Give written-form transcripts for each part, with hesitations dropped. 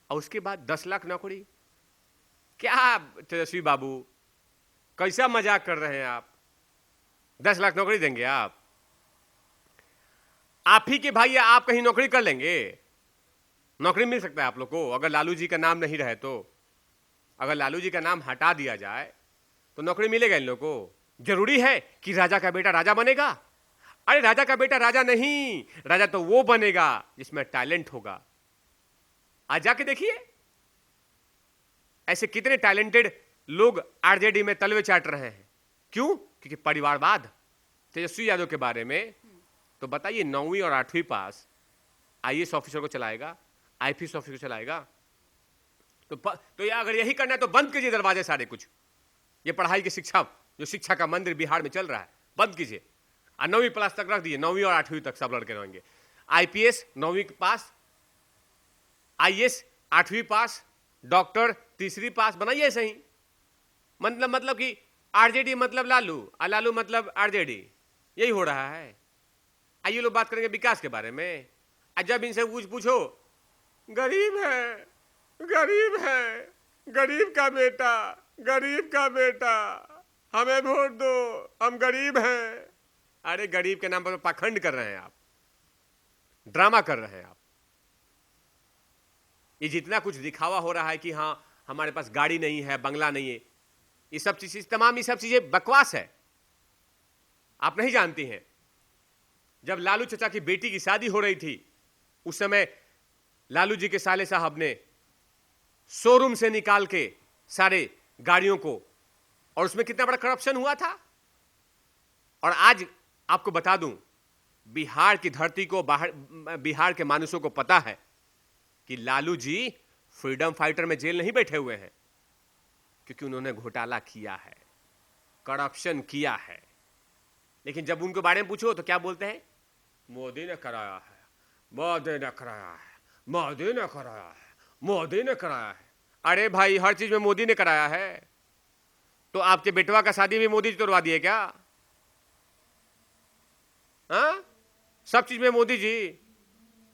और उसके बाद 10 लाख नौकरी। क्या तेजस्वी बाबू, कैसा मजाक कर रहे हैं आप? 10 लाख नौकरी देंगे आप ही के भाई, आप कहीं नौकरी कर लेंगे? नौकरी मिल सकता है आप लोग को अगर लालू जी का नाम नहीं रहे तो? अगर लालू जी का नाम हटा दिया जाए तो नौकरी मिलेगा इन लोगों को? जरूरी है कि राजा का बेटा राजा बनेगा? अरे राजा का बेटा राजा नहीं, राजा तो वो बनेगा जिसमें टैलेंट होगा। आज जाके देखिए ऐसे कितने टैलेंटेड लोग आरजेडी में तलवे चाट रहे हैं। क्यों? क्योंकि परिवारवाद। तेजस्वी यादव के बारे में तो बताइए, 9वीं और 8वीं पास आईएएस ऑफिसर को चलाएगा, आईपीएस ऑफिसर को चलाएगा। तो ये अगर यही करना है तो बंद कीजिए दरवाजे सारे कुछ। ये पढ़ाई की शिक्षा, जो शिक्षा का मंदिर बिहार में चल रहा है, बंद कीजिए। 9वीं क्लास तक रख दीजिए, 9वीं और 8वीं तक सब लड़के रहेंगे। आईपीएस 9वीं पास, आईएएस 8वीं पास, डॉक्टर 3री पास, बनाइए सही। मतलब कि आरजेडी मतलब लालू, और लालू मतलब आरजेडी, यही हो रहा है। आइए लोग बात करेंगे विकास के बारे में। जब इनसे कुछ पूछो, गरीब है, गरीब है, गरीब का बेटा, गरीब का बेटा, हमें वोट दो, हम गरीब हैं। अरे गरीब के नाम पर पाखंड कर रहे हैं आप, ड्रामा कर रहे हैं आप। ये जितना कुछ दिखावा हो रहा है कि हाँ हमारे पास गाड़ी नहीं है, बंगला नहीं है, ये सब चीजें बकवास है। आप नहीं जानती हैं, जब लालू चाचा की बेटी की शादी हो रही थी उस समय लालू जी के साले साहब ने शोरूम से निकाल के सारे गाड़ियों को, और उसमें कितना बड़ा करप्शन हुआ था। और आज आपको बता दूं, बिहार की धरती को, बिहार के मानुषों को पता है कि लालू जी फ्रीडम फाइटर में जेल नहीं बैठे हुए हैं, क्योंकि उन्होंने घोटाला किया है, करप्शन किया है। लेकिन जब उनके बारे में पूछो तो क्या बोलते हैं? मोदी ने कराया है, मोदी ने कराया है, मोदी ने कराया है, मोदी ने कराया है। अरे भाई, हर चीज में मोदी ने कराया है, तो आपके बेटवा का शादी भी मोदी जी तोड़वा दिए क्या? हाँ, सब चीज में मोदी जी।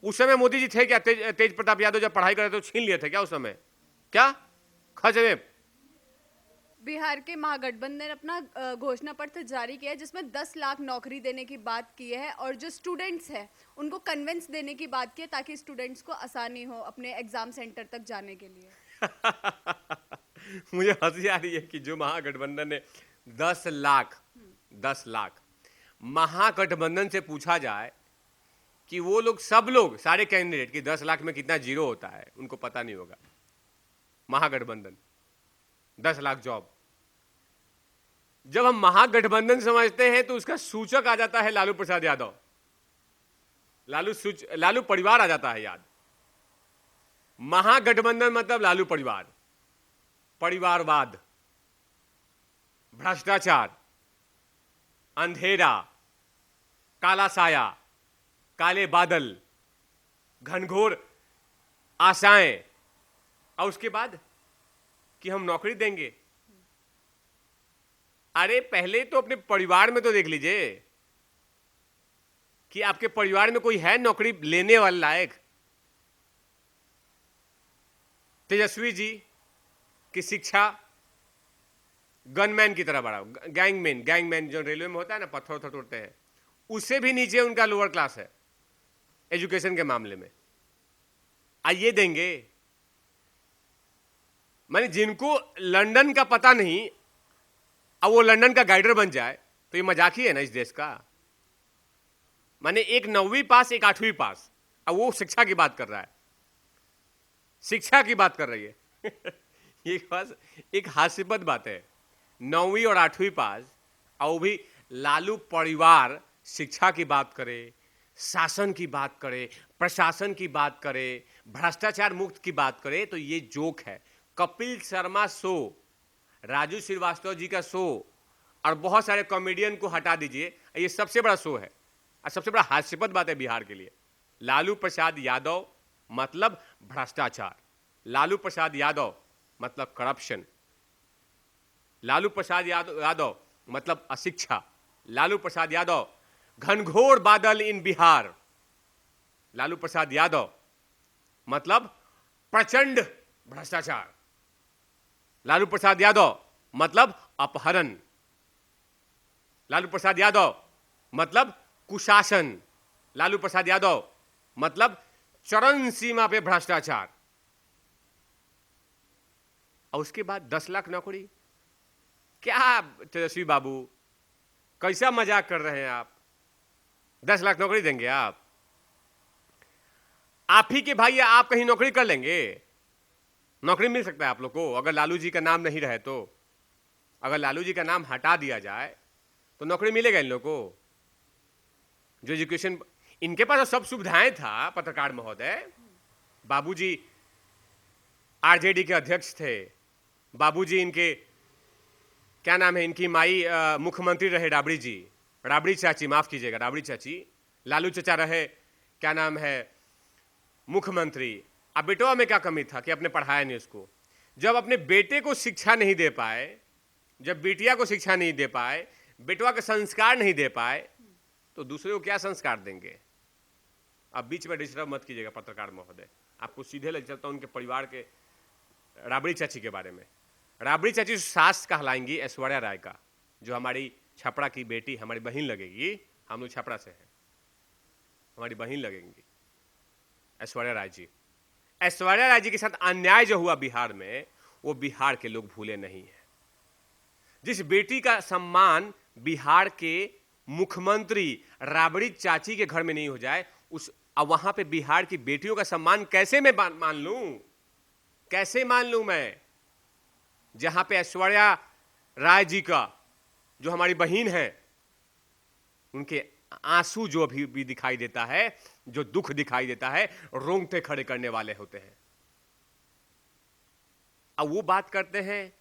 उस समय मोदी जी थे क्या? तेज प्रताप यादव जब पढ़ाई कर रहे थे तो छीन लिए थे क्या उस समय? क्या खजवे? बिहार के महागठबंधन ने अपना घोषणा पत्र जारी किया है जिसमें 10 लाख नौकरी देने की बात की है, और जो स्टूडेंट्स हैं उनको कन्विंस देने की बात की है ताकि स्टूडेंट्स को आसानी हो अपने एग्जाम सेंटर तक जाने के लिए। मुझे हंसी आ रही है कि जो महागठबंधन ने 10 लाख महागठबंधन से पूछा जाए कि वो लोग, सब लोग, सारे कैंडिडेट की 10 लाख में कितना जीरो होता है उनको पता नहीं होगा। महागठबंधन 10 लाख जॉब, जब हम महागठबंधन समझते हैं तो उसका सूचक आ जाता है लालू प्रसाद यादव, लालू परिवार आ जाता है याद। महागठबंधन मतलब लालू परिवार, परिवारवाद, भ्रष्टाचार, अंधेरा, काला साया, काले बादल, घनघोर आशाएं, और उसके बाद कि हम नौकरी देंगे। अरे पहले तो अपने परिवार में तो देख लीजिए कि आपके परिवार में कोई है नौकरी लेने वाला लायक। तेजस्वी जी की शिक्षा गनमैन की तरह बढ़ा, गैंगमैन जो रेलवे में होता है ना, पत्थर तोड़ते हैं, उससे भी नीचे उनका लोअर क्लास है एजुकेशन के मामले में। आइए देंगे। माने जिनको लंदन का पता नहीं, अब वो लंदन का गाइडर बन जाए तो ये मजाक ही है ना इस देश का। माने एक 9वीं पास, एक 8वीं पास, अब वो शिक्षा की बात कर रहा है, शिक्षा की बात कर रही है। ये बस एक हास्यास्पद बात है। 9वीं और 8वीं पास, और वो भी लालू परिवार शिक्षा की बात करे, शासन की बात करे, प्रशासन की बात करे, भ्रष्टाचार मुक्त की बात करे, तो ये जोक है। कपिल शर्मा शो, राजू श्रीवास्तव जी का शो और बहुत सारे कॉमेडियन को हटा दीजिए, ये सबसे बड़ा शो है और सबसे बड़ा हास्यास्पद बात है बिहार के लिए। लालू प्रसाद यादव मतलब भ्रष्टाचार, लालू प्रसाद यादव मतलब करप्शन, लालू प्रसाद यादव मतलब अशिक्षा, लालू प्रसाद यादव घनघोर बादल इन बिहार, लालू प्रसाद यादव मतलब प्रचंड भ्रष्टाचार। लालू प्रसाद यादव मतलब अपहरण, लालू प्रसाद यादव मतलब कुशासन, लालू प्रसाद यादव मतलब चरम सीमा पे भ्रष्टाचार। और उसके बाद 10 लाख नौकरी। क्या तेजस्वी बाबू, कैसा मजाक कर रहे हैं आप? 10 लाख नौकरी देंगे आप? आप ही के भाई, आप कहीं नौकरी कर लेंगे? नौकरी मिल सकता है आप लोग को अगर लालू जी का नाम नहीं रहे तो? अगर लालू जी का नाम हटा दिया जाए तो नौकरी मिलेगा इन लोग को? जो एजुकेशन, इनके पास तो सब सुविधाएं था पत्रकार महोदय। बाबूजी आरजेडी के अध्यक्ष थे, बाबूजी इनके क्या नाम है, इनकी माई मुख्यमंत्री रहे राबड़ी जी, राबड़ी चाची, माफ कीजिएगा राबड़ी चाची। लालू चचा रहे क्या नाम है, मुख्यमंत्री। अब बेटवा में क्या कमी था कि अपने पढ़ाया नहीं उसको? जब अपने बेटे को शिक्षा नहीं दे पाए, जब बेटिया को शिक्षा नहीं दे पाए, बेटवा के संस्कार नहीं दे पाए, तो दूसरे को क्या संस्कार देंगे? आप बीच में डिस्टर्ब मत कीजिएगा पत्रकार महोदय, आपको सीधे ले चलता हूं उनके परिवार के, राबड़ी चाची के बारे में। राबड़ी चाची सास कहलाएंगी ऐश्वर्या राय का, जो हमारी छपरा की बेटी, हमारी बहन लगेगी। हम लोग छपरा से हैं, हमारी बहन लगेंगी ऐश्वर्या राय जी। ऐश्वर्या राय जी के साथ अन्याय जो हुआ बिहार में, वो बिहार के लोग भूले नहीं हैं। जिस बेटी का सम्मान बिहार के मुख्यमंत्री राबड़ी चाची के घर में नहीं हो जाए, उस अब वहां पे बिहार की बेटियों का सम्मान कैसे मैं मान लूं? कैसे मान लूं मैं? जहां पे ऐश्वर्या राय जी का, जो हमारी बहन है, उनके आंसू जो भी दिखाई देता है, जो दुख दिखाई देता है, रोंगटे खड़े करने वाले होते हैं। अब वो बात करते हैं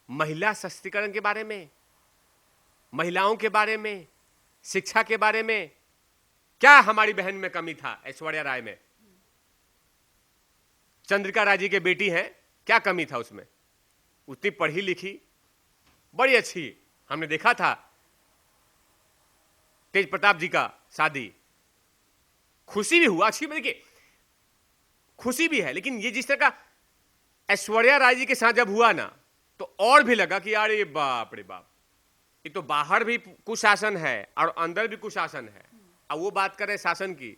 महिला सशक्तिकरण के बारे में, महिलाओं के बारे में, शिक्षा के बारे में। क्या हमारी बहन में कमी था ऐश्वर्या राय में? चंद्रिका राय जी के बेटी हैं, क्या कमी था उसमें? उतनी पढ़ी लिखी, बड़ी अच्छी। हमने देखा था तेज प्रताप जी का शादी, खुशी भी हुआ, अच्छी, देखिए खुशी भी है, लेकिन ये जिस तरह का ऐश्वर्या राय जी के साथ जब हुआ ना, तो और भी लगा कि यार ये बाप रे बाप, ये तो बाहर भी कुशासन है और अंदर भी कुशासन है। अब वो बात करें शासन की,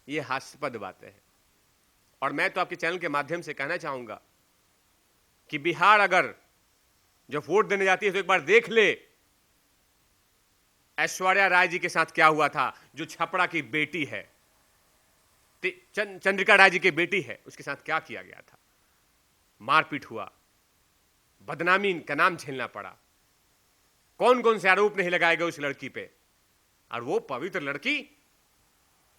ये हास्यास्पद बातें हैं। और मैं तो आपके चैनल के माध्यम से कहना चाहूंगा कि बिहार अगर जब वोट देने जाती है तो एक बार देख ले ऐश्वर्या राय जी के साथ क्या हुआ था, जो छपरा की बेटी है, चंद्रिका राय जी की बेटी है, उसके साथ क्या किया गया था। मारपीट हुआ, बदनामी का नाम झेलना पड़ा, कौन कौन से आरोप नहीं लगाए गए उस लड़की पे, और वो पवित्र लड़की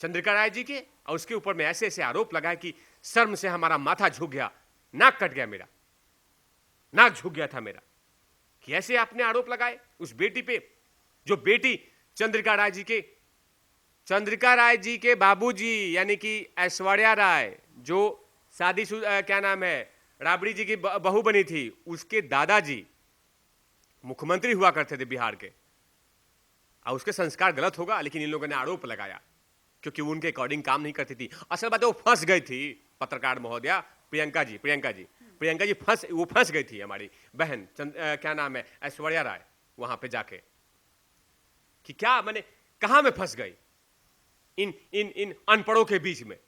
चंद्रिका राय जी के, और उसके ऊपर में ऐसे ऐसे आरोप लगाए कि शर्म से हमारा माथा झुक गया, नाक कट गया मेरा, नाक झुक गया था मेरा, कि ऐसे आपने आरोप लगाए उस बेटी पे, जो बेटी चंद्रिका राय जी के बाबूजी यानी कि ऐश्वर्या राय, जो शादी क्या नाम है, राबड़ी जी की बहू बनी थी, उसके दादाजी मुख्यमंत्री हुआ करते थे बिहार के, और उसके संस्कार गलत होगा, लेकिन इन लोगों ने आरोप लगाया क्योंकि वो उनके अकॉर्डिंग काम नहीं करती थी। असल बात है वो फंस गई थी पत्रकार महोदया, प्रियंका जी फंस गई थी, हमारी बहन क्या नाम है ऐश्वर्या राय, वहां पे जाके कि क्या मैंने कहां में फंस गई इन अनपढ़ों के बीच में,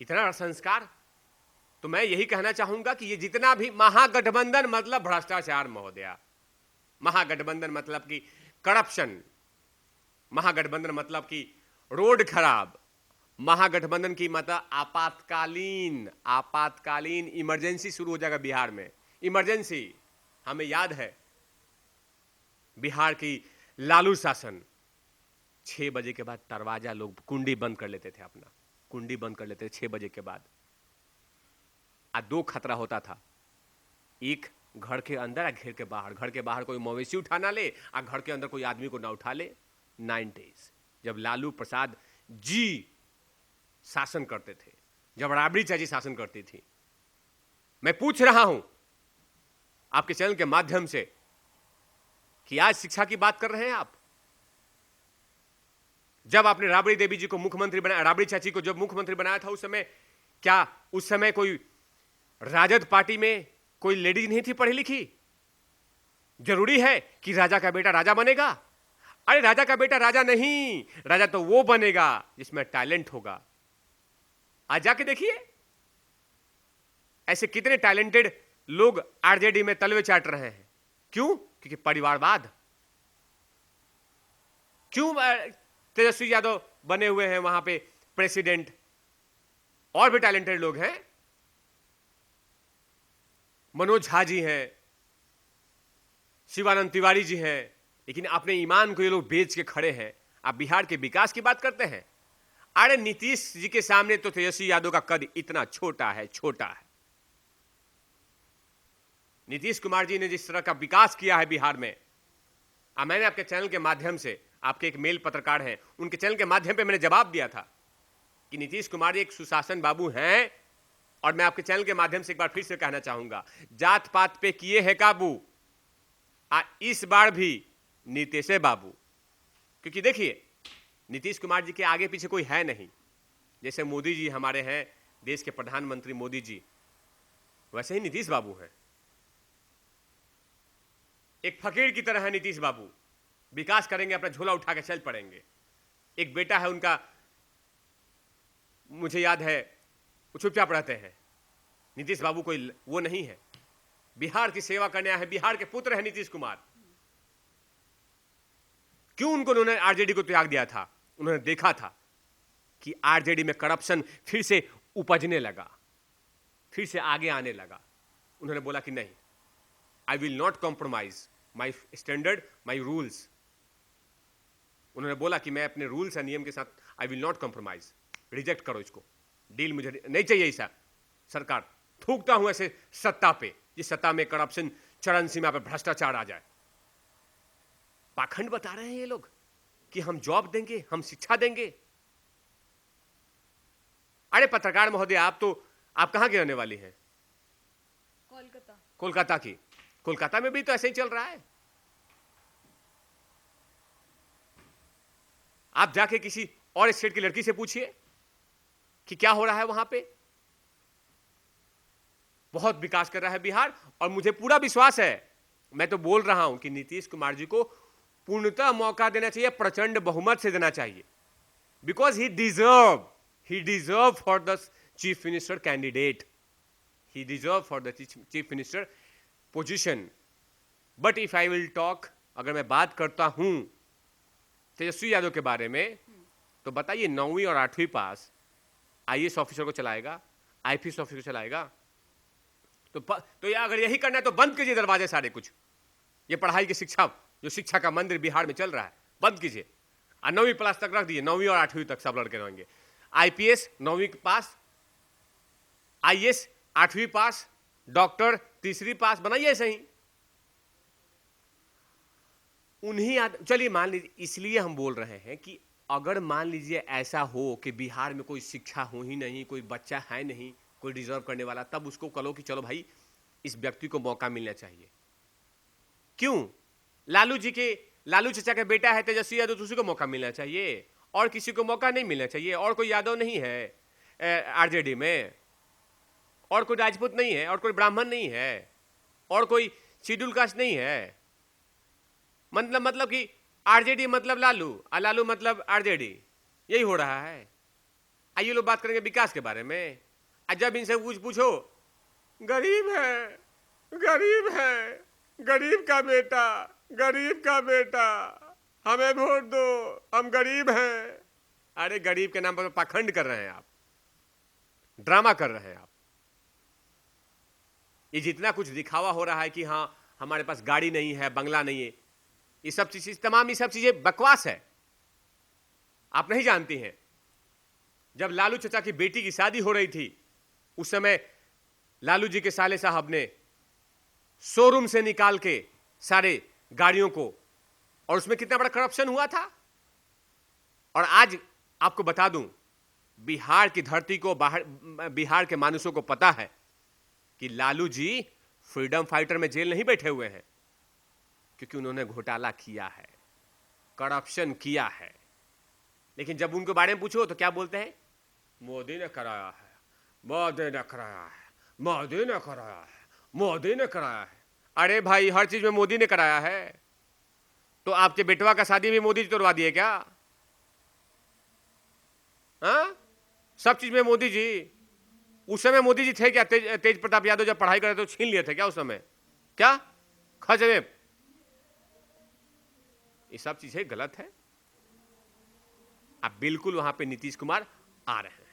इतना संस्कार। तो मैं यही कहना चाहूंगा कि ये जितना भी महागठबंधन मतलब भ्रष्टाचार महोदया, महागठबंधन मतलब कि करप्शन, महागठबंधन मतलब कि रोड खराब, महागठबंधन की मतलब आपातकालीन इमरजेंसी शुरू हो जाएगा बिहार में। इमरजेंसी, हमें याद है बिहार की लालू शासन, 6 बजे के बाद दरवाजा लोग कुंडी बंद कर लेते थे, अपना कुंडी बंद कर लेते थे 6 बजे के बाद। आ 2 खतरा होता था, एक घर के अंदर, घर के बाहर। घर के बाहर कोई मवेशी उठा ना ले, और घर के अंदर कोई आदमी को ना उठा ले। 9 डेज जब लालू प्रसाद जी शासन करते थे, जब राबड़ी चाची शासन करती थी। मैं पूछ रहा हूं आपके चैनल के माध्यम से कि आज शिक्षा की बात कर रहे हैं आप। जब आपने राबड़ी देवी जी को मुख्यमंत्री बनाया, राबड़ी चाची को जब मुख्यमंत्री बनाया था, उस समय क्या उस समय कोई राजद पार्टी में कोई लेडीज नहीं थी पढ़ी लिखी? जरूरी है कि राजा का बेटा राजा बनेगा? अरे राजा का बेटा राजा नहीं, राजा तो वो बनेगा जिसमें टैलेंट होगा। आज जाके देखिए ऐसे कितने टैलेंटेड लोग आरजेडी में तलवे चाट रहे हैं। क्यों? क्योंकि परिवारवाद। क्यों तेजस्वी यादव बने हुए हैं वहां पे प्रेसिडेंट? और भी टैलेंटेड लोग हैं, मनोज झा जी हैं, शिवानंद तिवारी जी हैं, लेकिन अपने ईमान को ये लोग बेच के खड़े हैं। आप बिहार के विकास की बात करते हैं? अरे नीतीश जी के सामने तो तेजस्वी यादव का कद इतना छोटा है, छोटा है। नीतीश कुमार जी ने जिस तरह का विकास किया है बिहार में, मैंने आपके चैनल के माध्यम से, आपके एक मेल पत्रकार हैं, उनके चैनल के माध्यम पे मैंने जवाब दिया था कि नीतीश कुमार जी एक सुशासन बाबू हैं। और मैं आपके चैनल के माध्यम से एक बार फिर से कहना चाहूंगा, जात पात पे किए है काबू, इस बार भी नीतीश बाबू। क्योंकि देखिए नीतीश कुमार जी के आगे पीछे कोई है नहीं। जैसे मोदी जी हमारे हैं, देश के प्रधानमंत्री मोदी जी, वैसे ही नीतीश बाबू हैं। एक फकीर की तरह है नीतीश बाबू, विकास करेंगे, अपना झोला उठा के चल पड़ेंगे। एक बेटा है उनका, मुझे याद है, वो चुपचाप रहते हैं। नीतीश बाबू कोई वो नहीं है, बिहार की सेवा करने आए हैं, बिहार के पुत्र हैं नीतीश कुमार। क्यों उन्होंने आरजेडी को त्याग दिया था? उन्होंने देखा था कि आरजेडी में करप्शन फिर से उपजने लगा, फिर से आगे आने लगा। उन्होंने बोला कि नहीं, I will not compromise my standard, my rules. उन्होंने बोला कि मैं अपने रूल्स और नियम के साथ I will not compromise, reject करो इसको, डील मुझे नहीं चाहिए। ऐसा सरकार थूकता हूं ऐसे सत्ता पे, जिस सत्ता में करप्शन चरम सीमा पे भ्रष्टाचार आ जाए। पाखंड बता रहे हैं ये लोग कि हम जॉब देंगे, हम शिक्षा देंगे। अरे पत्रकार महोदय, आप कहां की रहने वाली हैं? कोलकाता। कोलकाता की। कोलकाता में भी तो ऐसे ही चल रहा है। आप जाके किसी और स्टेट की लड़की से पूछिए कि क्या हो रहा है वहां पे। बहुत विकास कर रहा है बिहार, और मुझे पूरा विश्वास है, मैं तो बोल रहा हूं कि नीतीश कुमार जी को पूर्णतः मौका देना चाहिए, प्रचंड बहुमत से देना चाहिए। Because he deserve for the chief minister candidate, he deserve for the chief minister position. But if I will talk, अगर मैं बात करता हूं तेजस्वी यादव के बारे में, तो बताइए 9वीं और 8वीं पास आईएएस ऑफिसर को चलाएगा, आईपीएस ऑफिसर को चलाएगा? तो अगर यही करना है तो बंद कीजिए दरवाजे सारे कुछ। ये पढ़ाई की शिक्षा, जो शिक्षा का मंदिर बिहार में चल रहा है, बंद कीजिए। 9वीं क्लास तक रख दीजिए, 9वीं और 8वीं तक सब लड़के रहेंगे। आईपीएस 9वीं पास, आईएएस 8वीं पास, डॉक्टर 3री पास, बनाइए ऐसे ही। चलिए मान लीजिए, इसलिए हम बोल रहे हैं कि अगर मान लीजिए ऐसा हो कि बिहार में कोई शिक्षा हो ही नहीं, कोई बच्चा है नहीं कोई डिजर्व करने वाला, तब उसको कहो कि चलो भाई इस व्यक्ति को मौका मिलना चाहिए। क्यों? लालू चाचा का बेटा है तेजस्वी यादव, तो उसी को मौका मिलना चाहिए, और किसी को मौका नहीं मिलना चाहिए। और कोई यादव नहीं है आरजेडी में, और कोई राजपूत नहीं है, और कोई ब्राह्मण नहीं है, और कोई शेड्यूल कास्ट नहीं है। मतलब कि आरजेडी मतलब लालू, और लालू मतलब आरजेडी, यही हो रहा है। आइए लोग बात करेंगे विकास के बारे में। जब इनसे पूछो, गरीब है, गरीब है, गरीब का बेटा, हमें वोट दो, हम गरीब हैं। अरे गरीब के नाम पर पाखंड कर रहे हैं आप, ड्रामा कर रहे हैं आप। ये जितना कुछ दिखावा हो रहा है कि हाँ हमारे पास गाड़ी नहीं है, बंगला नहीं है, ये सब चीजें बकवास है। आप नहीं जानती हैं, जब लालू चाचा की बेटी की शादी हो रही थी, उस समय लालू जी के साले साहब ने शोरूम से निकाल के सारे गाड़ियों को, और उसमें कितना बड़ा करप्शन हुआ था। और आज आपको बता दूं, बिहार की धरती को, बिहार के मानुषों को पता है कि लालू जी फ्रीडम फाइटर में जेल नहीं बैठे हुए हैं, क्योंकि उन्होंने घोटाला किया है, करप्शन किया है। लेकिन जब उनके बारे में पूछो तो क्या बोलते हैं? मोदी ने कराया है, मोदी ने कराया है, मोदी ने कराया है, मोदी ने कराया है। अरे भाई, हर चीज में मोदी ने कराया है। तो आपके बेटवा का शादी भी मोदी जी तोड़वा दिए क्या? हाँ, सब चीज में मोदी जी। उस समय मोदी जी थे क्या? तेज प्रताप यादव जब पढ़ाई करे तो छीन लिए थे क्या उस समय? क्या खजवेब? ये सब चीजें गलत है। अब बिल्कुल वहां पे नीतीश कुमार आ रहे हैं।